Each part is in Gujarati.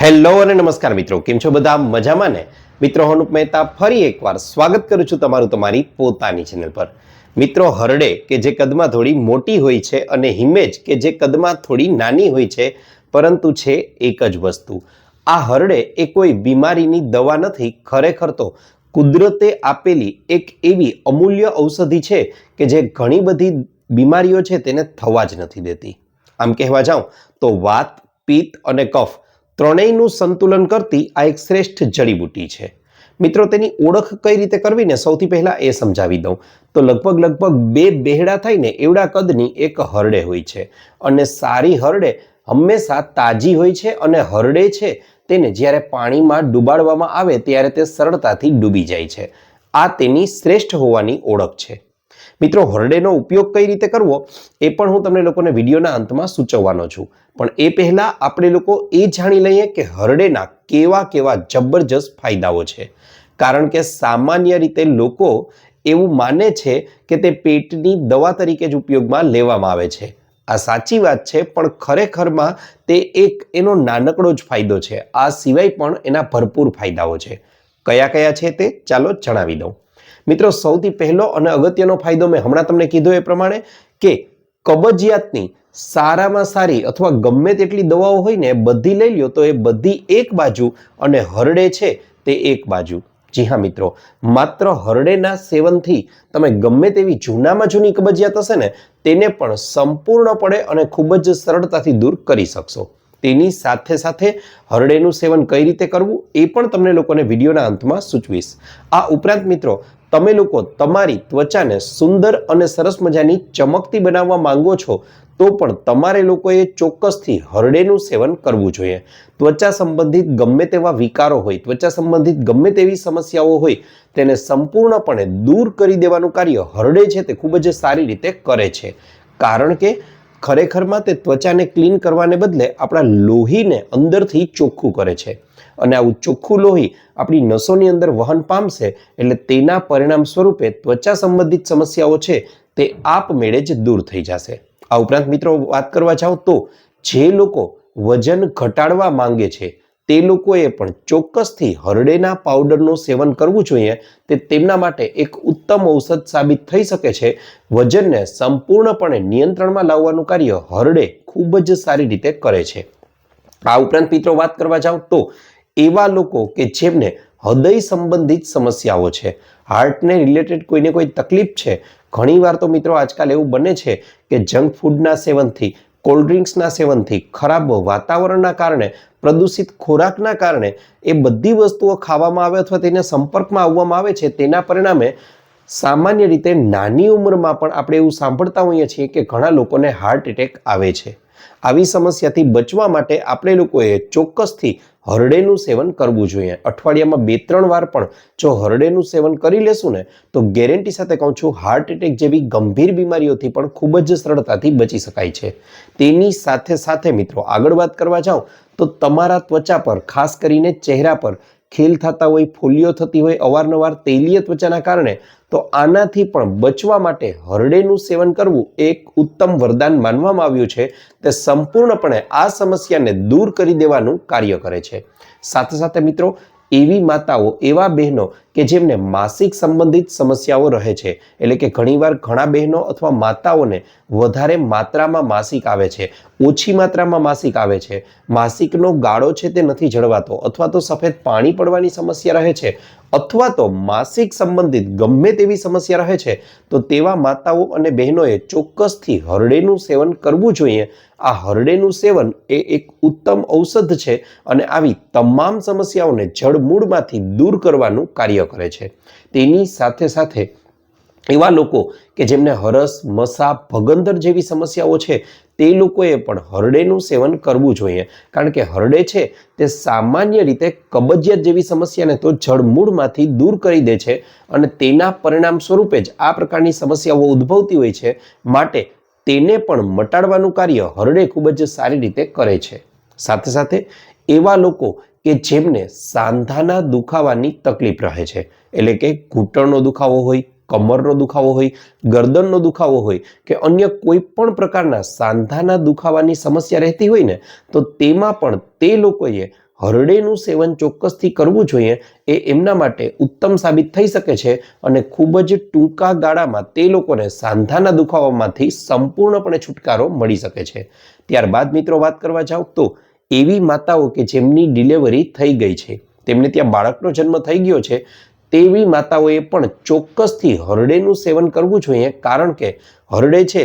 હેલો અને નમસ્કાર મિત્રો, કેમ છો બધા? મજામાં ને? મિત્રો, હું અનુપ મહેતા ફરી એકવાર સ્વાગત કરું છું તમારું તમારી પોતાની ચેનલ પર. મિત્રો, હરડે કે જે કદમાં થોડી મોટી હોય છે અને હિમેજ કે જે કદમાં થોડી નાની હોય છે, પરંતુ છે એક જ વસ્તુ. આ હરડે એ કોઈ બીમારીની દવા નથી, ખરેખર તો કુદરતે આપેલી એક એવી અમૂલ્ય ઔષધિ છે કે જે ઘણી બધી બીમારીઓ છે તેને થવા જ નથી દેતી. આમ કહેવા જાઉં તો વાત, પિત્ત અને કફ ત્રણેયનું સંતુલન કરતી આ એક શ્રેષ્ઠ જડીબુટ્ટી છે. મિત્રો, તેની ઓળખ કઈ રીતે કરવી ને સૌથી પહેલા એ સમજાવી દઉં તો લગભગ બે બેહડા થાય ને એવડા કદની એક હરડે હોય છે. અને સારી હરડે હંમેશા તાજી હોય છે અને હરડે છે તેને જ્યારે પાણીમાં ડુબાડવામાં આવે ત્યારે તે સરળતાથી ડૂબી જાય છે. આ તેની શ્રેષ્ઠ હોવાની ઓળખ છે. મિત્રો, હરડેનો ઉપયોગ કઈ રીતે કરવો એ પણ હું તમને લોકોને વિડીયોના અંતમાં સૂચવવાનો છું. પણ એ પહેલા આપણે લોકો એ જાણી લઈએ કે હરડેના કેવા કેવા જબરજસ્ત ફાયદાઓ છે. કારણ કે સામાન્ય રીતે લોકો એવું માને છે કે તે પેટની દવા તરીકે જ ઉપયોગમાં લેવામાં આવે છે. આ સાચી વાત છે, પણ ખરેખરમાં તે એક એનો નાનકડો જ ફાયદો છે. આ સિવાય પણ એના ભરપૂર ફાયદાઓ છે. કયા કયા છે તે ચાલો જણાવી દઉં. મિત્રો, સૌથી પહેલો અને અગત્યનો ફાયદો મેં હમણાં તમને કીધો એ પ્રમાણે કે કબજિયાતની સારામાં સારી અથવા ગમે તેટલી દવાઓ હોય ને બધી લઈ લ્યો તો એ બધી એક બાજુ અને હરડે છે તે એક બાજુ. જી હા મિત્રો, માત્ર હરડેના સેવનથી તમે ગમે તેવી જૂનામાં જૂની કબજિયાત હશે ને તેને પણ સંપૂર્ણપણે અને ખૂબ જ સરળતાથી દૂર કરી શકશો. તેની સાથે સાથે હરડેનું સેવન કઈ રીતે કરવું એ પણ તમને લોકોને વિડીયોના અંતમાં સૂચવીશ. આ ઉપરાંત મિત્રો, તમે લોકો તમારી ત્વચાને સુંદર અને સરસ મજાની ચમકતી બનાવવા માંગો છો તો પણ તમારે લોકોએ ચોક્કસથી હરડેનું સેવન કરવું જોઈએ. ત્વચા સંબંધિત ગમે તેવા વિકારો હોય, ત્વચા સંબંધિત ગમે તેવી સમસ્યાઓ હોય તેને સંપૂર્ણપણે દૂર કરી દેવાનું કાર્ય હરડે છે તે ખૂબ જ સારી રીતે કરે છે. કારણ કે ખરેખરમાં તે ત્વચાને ક્લીન કરવાને બદલે આપણા લોહીને અંદરથી ચોખ્ખું કરે છે. અને આવું ચોખ્ખું લોહી આપણી નસોની અંદર વહન પામશે એટલે તેના પરિણામ સ્વરૂપે ત્વચા સંબંધિત સમસ્યાઓ છે તે આપમેળે જ દૂર થઈ જશે. આ ઉપરાંત મિત્રો, વાત કરવા જાઉં તો જે લોકો વજન ઘટાડવા માંગે છે તે લોકોએ પણ ચોક્કસથી હરડેના પાવડરનું સેવન કરવું જોઈએ. તે તેમના માટે એક ઉત્તમ ઔષધ સાબિત થઈ શકે છે. વજનને સંપૂર્ણપણે નિયંત્રણમાં લાવવાનું કાર્ય હરડે ખૂબ જ સારી રીતે કરે છે. આ ઉપરાંત મિત્રો, વાત કરવા જાઉં તો એવા લોકો કે જેમને હૃદય સંબંધિત સમસ્યાઓ છે, હાર્ટને રિલેટેડ કોઈને કોઈ તકલીફ છે, ઘણીવાર તો મિત્રો આજકાલ એવું બને છે કે જંક ફૂડના સેવનથી, કોલ્ડ ડ્રિંક્સના સેવનથી, ખરાબ વાતાવરણના કારણે, પ્રદૂષિત ખોરાકના કારણે એ બધી વસ્તુઓ ખાવામાં આવે અથવા તેના સંપર્કમાં આવવામાં આવે છે, તેના પરિણામે સામાન્ય રીતે નાની ઉંમરમાં પણ આપણે એવું સાંભળતા હોઈએ છીએ કે ઘણા લોકોને હાર્ટ એટેક આવે છે. આવી સમસ્યાથી બચવા માટે આપણે લોકોએ ચોક્કસથી હરડેનું સેવન કરવું જોઈએ. અઠવાડિયામાં 2-3 વાર પણ જો હરડેનું સેવન કરી લેશું ને તો ગેરંટી સાથે કહું છું, હાર્ટ એટેક જેવી ગંભીર બીમારીઓથી પણ ખૂબ જ સરળતાથી બચી શકાય છે. તેની સાથે સાથે મિત્રો, આગળ વાત કરવા જાઉં તો તમારા ત્વચા પર, ખાસ કરીને ચહેરા પર ખેલ થતા હોય, ફોલ્લીઓ થતી હોય અવારનવાર તેલીય ત્વચાના કારણે, તો આનાથી પણ બચવા માટે હરડેનું સેવન કરવું એક ઉત્તમ વરદાન માનવામાં આવ્યું છે. તે સંપૂર્ણપણે આ સમસ્યાને દૂર કરી દેવાનું કાર્ય કરે છે. સાથે સાથે મિત્રો, એવી માતાઓ, એવા બહેનો કે જેમને માસિક સંબંધિત સમસ્યાઓ રહે છે, એટલે કે ઘણીવાર ઘણા બહેનો અથવા માતાઓને વધારે માત્રામાં માસિક આવે છે, ઓછી માત્રામાં માસિક આવે છે, માસિકનો ગાળો છે તે નથી જળવાતો, અથવા તો સફેદ પાણી પડવાની સમસ્યા રહે છે, અથવા તો માસિક સંબંધિત ગમે તેવી સમસ્યા રહે છે, તો તેવા માતાઓ અને બહેનોએ ચોક્કસથી હરડેનું સેવન કરવું જોઈએ. આ હરડેનું સેવન એ એક ઉત્તમ ઔષધ છે અને આવી તમામ સમસ્યાઓને જડમૂળમાંથી દૂર કરવાનું કાર્ય કરે છે. તેની સાથે સાથે એવા લોકો કે જેમને હરસ, મસા, ભગંદર જેવી સમસ્યાઓ છે તે લોકોએ પણ હરડેનું સેવન કરવું જોઈએ. કારણ કે હરડે છે તે સામાન્ય રીતે કબજિયાત જેવી સમસ્યાને તો જડમૂળમાંથી દૂર કરી દે છે અને તેના પરિણામ સ્વરૂપે જ આ પ્રકારની સમસ્યાઓ ઉદ્ભવતી હોય છે. માટે તેને પણ મટાડવાનું કાર્ય હરડે ખૂબ જ સારી રીતે કરે છે. સાથે સાથે એવા લોકો કે જેમને સાંધાના દુખાવાની તકલીફ રહે છે, એટલે કે ઘૂંટણનો દુખાવો હોય, કમરનો દુખાવો હોય, ગરદનનો દુખાવો હોય કે અન્ય કોઈ પણ પ્રકારના સાંધાના દુખાવાની સમસ્યા રહેતી હોય ને, તો તેમાં પણ તે લોકોએ હરડેનું સેવન ચોક્કસથી કરવું જોઈએ એ એમના માટે ઉત્તમ સાબિત થઈ શકે છે અને ખૂબ જ ટૂંકા ગાળામાં તે લોકોને સાંધાના દુખાવામાંથી સંપૂર્ણપણે છુટકારો મળી શકે છે. ત્યારબાદ મિત્રો વાત કરવા જાઓ તો એવી માતાઓ કે જેમની ડિલિવરી થઈ ગઈ છે, તેમને ત્યાં બાળકનો જન્મ થઈ ગયો છે, તેવી માતાઓએ પણ ચોક્કસથી હરડેનું સેવન કરવું જોઈએ, કારણ કે હરડે છે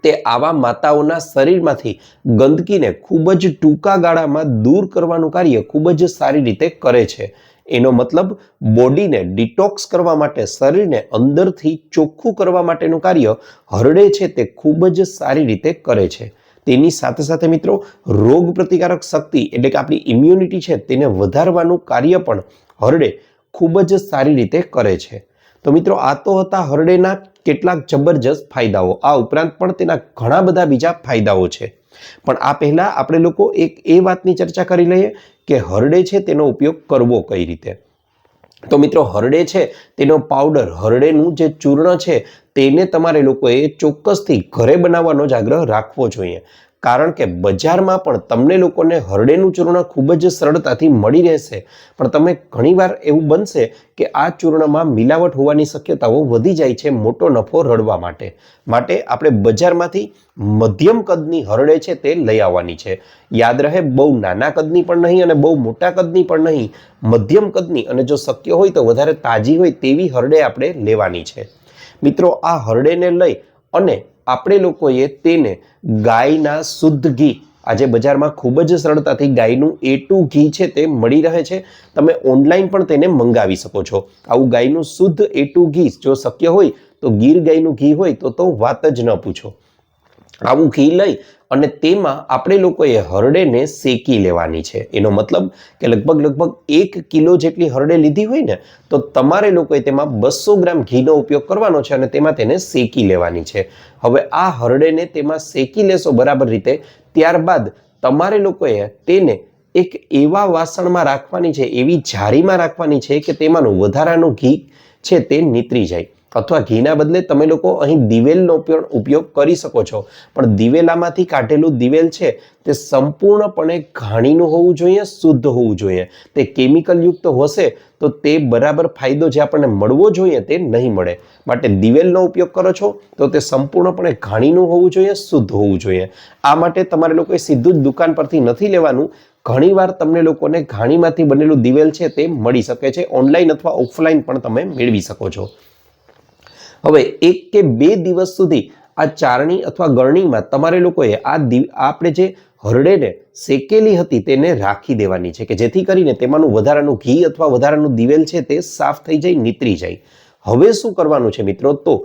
તે આવા માતાઓના શરીરમાંથી ગંદકીને ખૂબ જ ટૂંકા ગાળામાં દૂર કરવાનું કાર્ય ખૂબ જ સારી રીતે કરે છે. એનો મતલબ બોડીને ડિટોક્સ કરવા માટે, શરીરને અંદરથી ચોખ્ખું કરવા માટેનું કાર્ય હરડે છે તે ખૂબ જ સારી રીતે કરે છે. તેની સાથે સાથે મિત્રો રોગ પ્રતિકારક શક્તિ એટલે કે આપણી ઇમ્યુનિટી છે તેને વધારવાનું કાર્ય પણ હરડે ખૂબ જ સારી રીતે કરે છે. તો મિત્રો આ તો હતા હરડેના કેટલાક જબરજસ્ત ફાયદાઓ. આ ઉપરાંત પણ તેના ઘણા બધા બીજા ફાયદાઓ છે. પણ આ પહેલા આપણે લોકો એક એ વાતની ચર્ચા કરી લઈએ કે હરડે છે તેનો ઉપયોગ કરવો કઈ રીતે. તો મિત્રો હરડે છે તેનો પાવડર, હરડેનું જે ચૂર્ણ છે તેને તમારે લોકોએ ચોક્કસથી ઘરે બનાવવાનો જ આગ્રહ રાખવો જોઈએ, કારણ કે બજારમાં પણ તમને લોકોને હરડેનું ચૂર્ણ ખૂબ જ સરળતાથી મળી રહેશે, પણ તમે ઘણીવાર એવું બનશે કે આ ચૂર્ણમાં મિલાવટ હોવાની શક્યતાઓ વધી જાય છે મોટો નફો રળવા માટે આપણે બજારમાંથી મધ્યમ કદની હરડે છે તે લઈ આવવાની છે. યાદ રહે, બહુ નાના કદની પણ નહીં અને બહુ મોટા કદની પણ નહીં, મધ્યમ કદની, અને જો શક્ય હોય તો વધારે તાજી હોય તેવી હરડે આપણે લેવાની છે. મિત્રો આ હરડેને લઈ અને આપણે લોકોએ તેને ગાયના શુદ્ધ ઘી, આજે બજારમાં ખૂબ જ સરળતાથી ગાયનું A2 ઘી છે તે મળી રહે છે. તમે ઓનલાઈન પણ તેને મંગાવી શકો છો. આવું ગાયનું શુદ્ધ A2 ઘી જો શક્ય હોય તો ગીર ગાયનું ઘી હોય તો વાત જ ન પૂછો. આવું ઘી લઈ અને તેમાં આપણે લોકોએ હરડેને શેકી લેવાની છે. એનો મતલબ કે લગભગ 1 કિલો જેટલી હરડે લીધી હોય ને તો તમારે લોકોએ તેમાં 200 ગ્રામ ઘીનો ઉપયોગ કરવાનો છે અને તેમાં તેને શેકી લેવાની છે. હવે આ હરડેને તેમાં શેકી લેશો બરાબર રીતે, ત્યારબાદ તમારે લોકોએ તેને એક એવા વાસણમાં રાખવાની છે, એવી જારીમાં રાખવાની છે કે તેમાંનું વધારાનું ઘી છે તે નીતરી જાય. અથવા ઘીના બદલે તમે લોકો અહીં દિવેલનો ઉપયોગ કરી શકો છો, પણ દિવેલામાંથી કાઢેલું દિવેલ છે તે સંપૂર્ણપણે ઘાણીનું હોવું જોઈએ, શુદ્ધ હોવું જોઈએ. તે કેમિકલ યુક્ત હશે તો તે બરાબર ફાયદો જે આપણને મળવો જોઈએ તે નહીં મળે. માટે દિવેલનો ઉપયોગ કરો છો તો તે સંપૂર્ણપણે ઘાણીનું હોવું જોઈએ, શુદ્ધ હોવું જોઈએ. આ માટે તમારે લોકોએ સીધું જ દુકાન પરથી નથી લેવાનું. ઘણીવાર તમને લોકોને ઘાણીમાંથી બનેલું દિવેલ છે તે મળી શકે છે. ઓનલાઈન અથવા ઓફલાઈન પણ તમે મેળવી શકો છો. હવે 1 કે 2 દિવસ સુધી આ ચારણી અથવા ગરણીમાં તમારે લોકોએ આપણે જે હરડેને શેકેલી હતી તેને રાખી દેવાની છે કે જેથી કરીને તેમાંનું વધારાનું ઘી અથવા વધારાનું દિવેલ છે તે સાફ થઈ જાય, નીતરી જાય. હવે શું કરવાનું છે મિત્રો? તો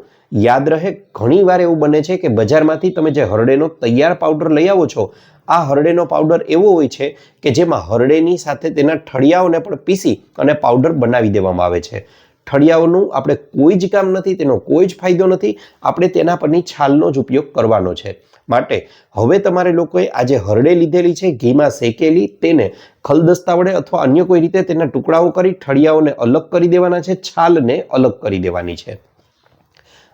યાદ રહે, ઘણીવાર એવું બને છે કે બજારમાંથી તમે જે હરડેનો તૈયાર પાવડર લઈ આવો છો, આ હરડેનો પાવડર એવો હોય છે કે જેમાં હરડેની સાથે તેના ઠળિયાઓને પણ પીસી અને પાવડર બનાવી દેવામાં આવે છે. ઠળિયાઓનું આપણે કોઈ જ કામ નથી, તેનો કોઈ જ ફાયદો નથી. આપણે તેના પરની છાલનો જ ઉપયોગ કરવાનો છે. માટે હવે તમારે લોકોએ આ જે હરડે લીધેલી છે ઘીમાં શેકેલી, તેને ખલદસ્તા વડે અથવા અન્ય કોઈ રીતે તેના ટુકડાઓ કરી ઠળિયાઓને અલગ કરી દેવાના છે, છાલને અલગ કરી દેવાની છે.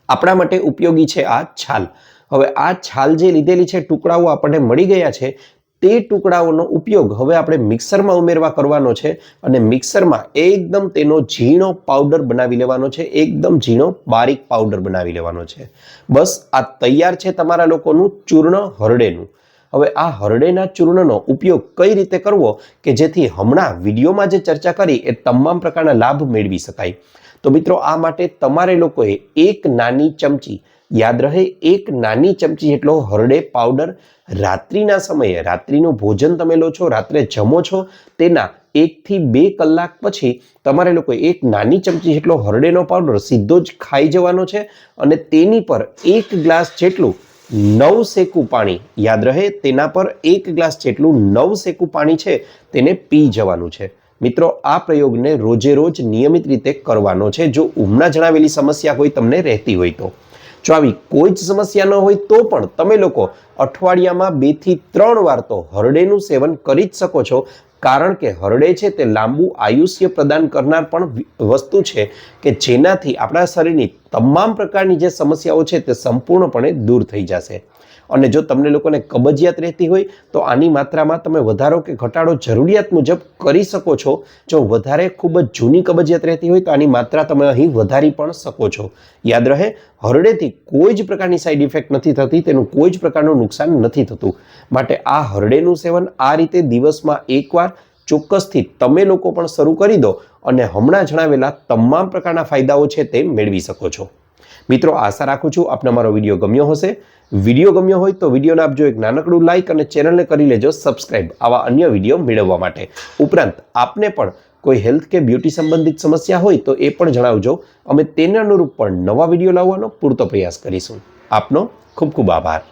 આપણા માટે ઉપયોગી છે આ છાલ. હવે આ છાલ જે લીધેલી છે, ટુકડાઓ આપણને મળી ગયા છે, તે ટુકડાઓનો ઉપયોગ હવે આપણે મિક્સરમાં ઉમેરવા કરવાનો છે અને મિક્સરમાં એકદમ તેનો ઝીણો પાવડર બનાવી લેવાનો છે, એકદમ ઝીણો બારીક પાવડર બનાવી લેવાનો છે. બસ આ તૈયાર છે તમારા લોકોનું ચૂર્ણ હરડેનું. હવે આ હરડેના ચૂર્ણનો ઉપયોગ કઈ રીતે કરવો કે જેથી હમણાં વિડીયોમાં જે ચર્ચા કરી એ તમામ પ્રકારના લાભ મેળવી શકાય. તો મિત્રો આ માટે તમારે લોકોએ 1 નાની ચમચી, યાદ રહે 1 નાની ચમચી જેટલો હરડે પાવડર રાત્રિના સમયે, રાત્રિનું ભોજન તમે લો છો, રાત્રે જમો છો, તેના 1 થી 2 કલાક પછી તમારે લોકોએ 1 નાની ચમચી જેટલો હરડેનો પાવડર સીધો જ ખાઈ જવાનો છે અને તેની પર 1 ગ્લાસ જેટલું નવશેકું પાણી, યાદ રહે તેના પર 1 ગ્લાસ જેટલું નવશેકું પાણી છે તેને પી જવાનું છે. મિત્રો આ પ્રયોગને રોજે રોજ નિયમિત રીતે કરવાનો છે જો હમણાં જણાવેલી સમસ્યા કોઈ તમને રહેતી હોય તો. જો આવી કોઈ જ સમસ્યા ન હોય તો પણ તમે લોકો અઠવાડિયામાં 2 થી 3 વાર તો હરડેનું સેવન કરી જ શકો છો, કારણ કે હરડે છે તે લાંબુ આયુષ્ય પ્રદાન કરનાર પણ વસ્તુ છે કે જેનાથી આપણા શરીરની તમામ પ્રકારની જે સમસ્યાઓ છે તે સંપૂર્ણપણે દૂર થઈ જશે. અને જો તમને લોકોને કબજિયાત રહેતી હોય તો આની માત્રામાં તમે વધારો કે ઘટાડો જરૂરિયાત મુજબ કરી શકો છો. જો વધારે ખૂબ જ જૂની કબજિયાત રહેતી હોય તો આની માત્રા તમે અહીં વધારી પણ શકો છો. યાદ રહે, હરડેથી કોઈ જ પ્રકારની સાઈડ ઇફેક્ટ નથી થતી, તેનું કોઈ જ પ્રકારનું નુકસાન નથી થતું. માટે આ હરડેનું સેવન આ રીતે દિવસમાં એકવાર ચોક્કસથી તમે લોકો પણ શરૂ કરી દો અને હમણાં જણાવેલા તમામ પ્રકારના ફાયદાઓ છે તે મેળવી શકો છો. મિત્રો, આશા રાખું છું આપને મારો વિડીયો ગમ્યો હશે. વિડીયો ગમ્યો હોય તો વિડીયોને આપજો એક નાનકડું લાઇક અને ચેનલને કરી લેજો સબસ્ક્રાઇબ આવા અન્ય વિડીયો મેળવવા માટે. ઉપરાંત આપને પણ કોઈ હેલ્થ કે બ્યુટી સંબંધિત સમસ્યા હોય તો એ પણ જણાવજો. અમે તેને અનુરૂપ પણ નવા વિડીયો લાવવાનો પૂરતો પ્રયાસ કરીશું. આપનો ખૂબ ખૂબ આભાર.